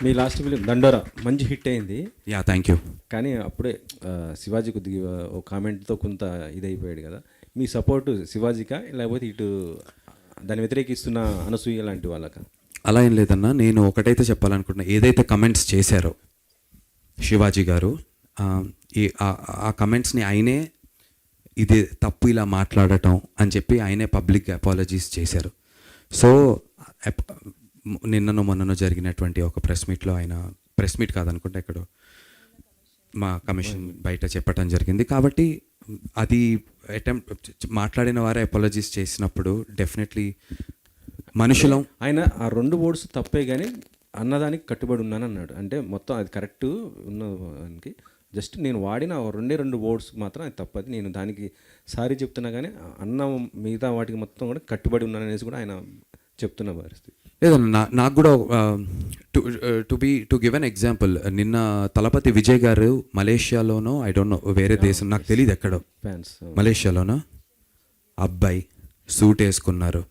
మీ last film దండోరా మంచి hit అయింది. Yeah, thank you. కానీ అప్పుడే శివాజీ కొద్దిగా ఒక కామెంట్తో కొంత ఇదైపోయాడు కదా. మీ సపోర్టు శివాజీకా లేకపోతే ఇటు దాన్ని వ్యతిరేకిస్తున్న అనసూయ లాంటి వాళ్ళకా? అలా ఏం లేదన్నా, నేను ఒకటైతే చెప్పాలనుకుంటున్నా. ఏదైతే కమెంట్స్ చేశారో శివాజీ గారు, ఆ కమెంట్స్ని ఆయనే ఇది తప్పు ఇలా మాట్లాడటం అని చెప్పి ఆయనే పబ్లిక్ అపాలజీస్ చేశారు. సో నిన్ననో మొన్ననో జరిగినటువంటి ఒక ప్రెస్ మీట్లో ఆయన, ప్రెస్ మీట్ కాదనుకుంటే ఎక్కడో మా కమిషన్ బయట చెప్పటం జరిగింది. కాబట్టి అది మాట్లాడిన వారే అపాలజీస్ చేసినప్పుడు డెఫినెట్లీ మనుషులం. ఆయన ఆ 2 వర్డ్స్ తప్పే కానీ అన్నదానికి కట్టుబడి ఉన్నాను అన్నాడు. అంటే మొత్తం అది కరెక్ట్ ఉన్నదానికి జస్ట్ నేను వాడిన 2 వర్డ్స్ మాత్రం అది తప్పది, నేను దానికి సారీ చెప్తున్నా కానీ అన్న మిగతా వాటికి మొత్తం కూడా కట్టుబడి ఉన్నాను అనేసి కూడా ఆయన చెప్తున్న పరిస్థితి. లేదన్నా, నాకు కూడా టు గివ్ అన్ ఎగ్జాంపుల్, నిన్న తలపతి విజయ్ గారు మలేషియాలోనో, ఐ డోంట్ నో వేరే దేశం నాకు తెలియదు ఎక్కడో, ఫ్యాన్స్ మలేషియాలోనో అబ్బాయి సూట్ వేసుకున్నారు,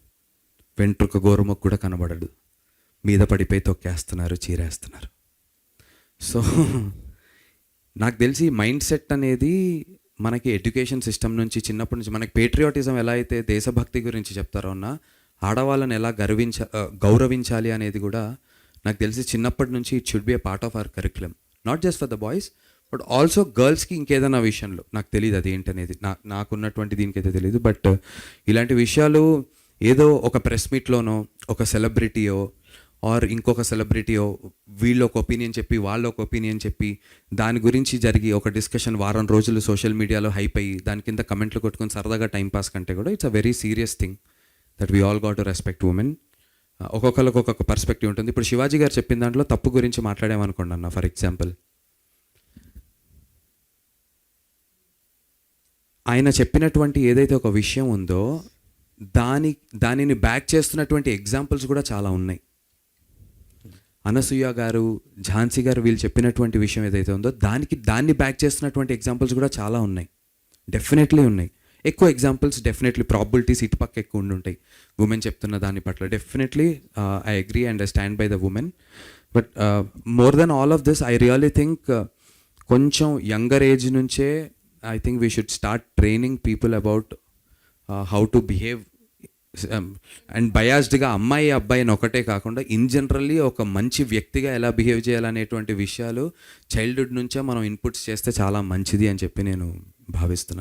వెంట్రుక గోరుముకు కూడా కనబడడు, మీద పడిపోయి తొక్కేస్తున్నారు, చీరేస్తున్నారు. సో నాకు తెలిసి మైండ్ సెట్ అనేది మనకి ఎడ్యుకేషన్ సిస్టమ్ నుంచి చిన్నప్పటి నుంచి మనకి పేట్రియాటిజం ఎలా అయితే దేశభక్తి గురించి చెప్తారో అన్న, ఆడవాళ్ళని ఎలా గౌరవించాలి అనేది కూడా నాకు తెలిసి చిన్నప్పటి నుంచి it should be a part of our curriculum, not just for the boys but also గర్ల్స్కి. ఇంకేదైనా విషయంలో నాకు తెలియదు అది ఏంటనేది, నాకున్నటువంటి దీనికైతే తెలియదు. బట్ ఇలాంటి విషయాలు ఏదో ఒక ప్రెస్ మీట్లోనో ఒక సెలబ్రిటీయో ఆర్ ఇంకొక సెలబ్రిటీయో వీళ్ళు ఒక ఒపీనియన్ చెప్పి వాళ్ళు ఒక ఒపీనియన్ చెప్పి దాని గురించి జరిగి ఒక డిస్కషన్ వారం రోజులు సోషల్ మీడియాలో హైప్ అయ్యి దాని కింద కమెంట్లు కొట్టుకొని సరదాగా టైంపాస్ కంటే కూడా it's a very serious thing that we all got to respect women. ఒక్కొక్కరికి ఒక్కొక్క పర్స్పెక్టివ్ ఉంటుంది. ఇప్పుడు శివాజీ గారు చెప్పిన దాంట్లో తప్పు గురించి మాట్లాడామనుకోండి అన్న, ఫర్ ఎగ్జాంపుల్ ఆయన చెప్పినటువంటి ఏదైతే ఒక విషయం ఉందో దానిని బ్యాక్ చేస్తున్నటువంటి ఎగ్జాంపుల్స్ కూడా చాలా ఉన్నాయి. అనసూయ గారు, ఝాన్సీ గారు వీళ్ళు చెప్పినటువంటి విషయం ఏదైతే ఉందో దాన్ని బ్యాక్ చేస్తున్నటువంటి ఎగ్జాంపుల్స్ కూడా చాలా ఉన్నాయి, డెఫినెట్లీ ఉన్నాయి. ఎక్కువ ఎగ్జాంపుల్స్ డెఫినెట్లీ ప్రాబిలిటీస్ ఇటుపక్క ఎక్కువ ఉండుంటాయి ఉమెన్ చెప్తున్న దాని పట్ల. Definitely I agree and I stand by the women. But more than all of this I really think కొంచెం యంగర్ ఏజ్ నుంచే I think we should start training people about how to behave and బయాస్డ్గా అమ్మాయి అబ్బాయి అని ఒకటే కాకుండా in generally ఒక మంచి వ్యక్తిగా ఎలా బిహేవ్ చేయాలనేటువంటి విషయాలు చైల్డ్హుడ్ నుంచే మనం ఇన్పుట్స్ చేస్తే చాలా మంచిది అని చెప్పి నేను భావిస్తున్నాను.